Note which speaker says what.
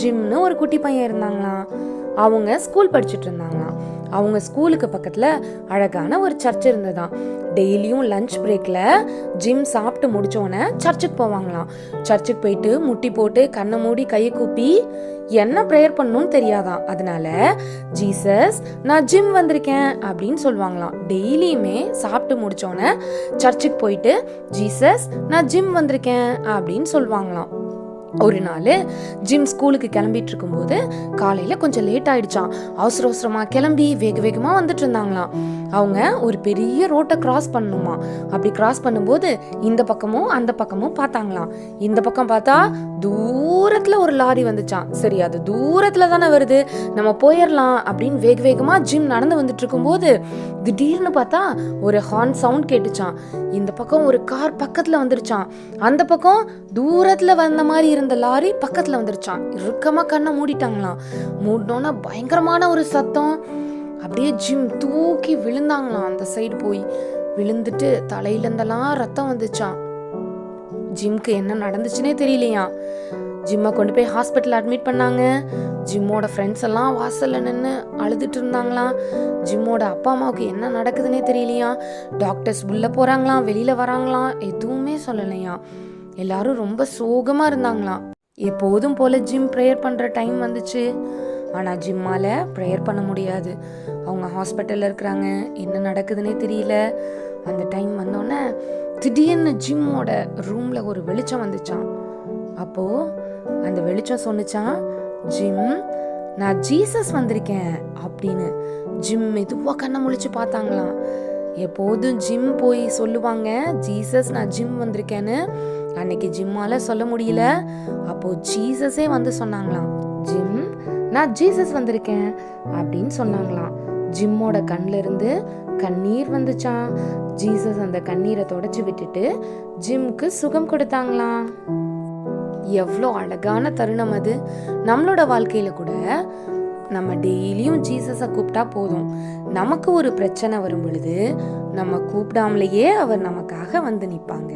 Speaker 1: ஜிம்னு ஒரு குட்டி பையன் இருந்தாங்களாம். அவங்க ஸ்கூல் படிச்சுட்டு இருந்தாங்களாம். அவங்க ஸ்கூலுக்கு பக்கத்துல அழகான ஒரு சர்ச் இருந்ததாம். டெய்லியும் லஞ்ச் பிரேக்ல ஜிம் சாப்பிட்டு முடிச்சோடனே சர்ச்சுக்கு போவாங்களாம். சர்ச்சுக்கு போயிட்டு முட்டி போட்டு கண்ணை மூடி கையை கூப்பி என்ன ப்ரேயர் பண்ணணும்னு தெரியாதான். அதனால ஜீசஸ் நான் ஜிம் வந்திருக்கேன் அப்படின்னு சொல்லுவாங்களாம். டெய்லியுமே சாப்பிட்டு முடிச்சோடனே சர்ச்சுக்கு போயிட்டு ஜீசஸ் நான் ஜிம் வந்திருக்கேன் அப்படின்னு சொல்லுவாங்களாம். ஒரு நாள் ஜிம் ஸ்கூலுக்கு கிளம்பிட்டு இருக்கும்போது காலையில் கொஞ்சம் லேட் ஆயிடுச்சான். அவசர அவசரமாக கிளம்பி வேக வேகமாக வந்துட்டு இருந்தாங்களாம். அவங்க ஒரு பெரிய ரோட்டை கிராஸ் பண்ணணுமா. அப்படி கிராஸ் பண்ணும்போது இந்த பக்கமும் அந்த பக்கமும் பார்த்தாங்களாம். இந்த பக்கம் பார்த்தா தூரத்தில் ஒரு லாரி வந்துச்சான். சரி, அது தூரத்தில் தானே வருது, நம்ம போயிடலாம் அப்படின்னு வேக வேகமாக ஜிம் நடந்து வந்துட்டு இருக்கும்போது திடீர்னு பார்த்தா ஒரு ஹார்ன் சவுண்ட் கேட்டுச்சான். இந்த பக்கம் ஒரு கார் பக்கத்தில் வந்துருச்சான். அந்த பக்கம் தூரத்தில் வந்த மாதிரி இருந்த லாரி பக்கத்தில் வந்துருச்சான். இறுக்கமாக கண்ணை மூடிட்டாங்களாம். மூடினோன்னா பயங்கரமான ஒரு சத்தம். அப்படியே ஜிம் தூக்கி விழுந்தாங்களாம். அந்த சைடு போய் விழுந்துட்டு தலையிலேருந்தெல்லாம் ரத்தம் வந்துச்சான். ஜிம்க்கு என்ன நடந்துச்சுன்னே தெரியலையா. ஜிம்மை கொண்டு போய் ஹாஸ்பிட்டல் அட்மிட் பண்ணாங்க. ஜிம்மோட ஃப்ரெண்ட்ஸ் எல்லாம் வாசல்ல நின்று அழுதுட்டு இருந்தாங்களாம். ஜிம்மோட அப்பா அம்மாவுக்கு என்ன நடக்குதுன்னே தெரியலையா. டாக்டர்ஸ் உள்ள போறாங்களாம், வெளியில வராங்களாம், எதுவுமே சொல்லலையா. எல்லாரும் ரொம்ப சோகமா இருந்தாங்களாம். எப்போதும் போல ஜிம் ப்ரேயர் பண்ற டைம் வந்துச்சு. ஆனா ஜிம்மால ப்ரேயர் பண்ண முடியாது. அவங்க ஹாஸ்பிட்டல்ல இருக்கிறாங்க, என்ன நடக்குதுன்னே தெரியல. அந்த டைம் வந்தோடனே திடீர்னு ஜிம்மோட ரூம்ல ஒரு வெளிச்சம் வந்துச்சான். அப்போ அந்த வெளிச்சம் சொன்னிச்சான், ஜிம் நான் ஜீசஸ் வந்திருக்கேன் அப்படின்னு. ஜிம் மெதுவாக கண்ணை முழிச்சு பார்த்தாங்களாம். எப்போதும் ஜிம் போய் சொல்லுவாங்க ஜீசஸ் நான் ஜிம் வந்திருக்கேன்னு. அன்னைக்கு ஜிம்மால சொல்ல முடியல. அப்போ ஜீசஸே வந்து சொன்னாங்களாம், ஜிம் நான் ஜீசஸ் வந்திருக்கேன் அப்படின்னு சொன்னாங்களாம். ஜிம்மோட கண்ணில் இருந்து கண்ணீர் வந்துச்சான். ஜீசஸ் அந்த கண்ணீரை தொடச்சி விட்டுட்டு ஜிம்க்கு சுகம் கொடுத்தாங்களாம். எவ்வளோ அழகான தருணம் அது. நம்மளோட வாழ்க்கையில கூட நம்ம டெய்லியும் ஜீசஸை கூப்பிட்டா போதும். நமக்கு ஒரு பிரச்சனை வரும் பொழுது நம்ம கூப்பிடாமலேயே அவர் நமக்காக வந்து நிற்பாங்க.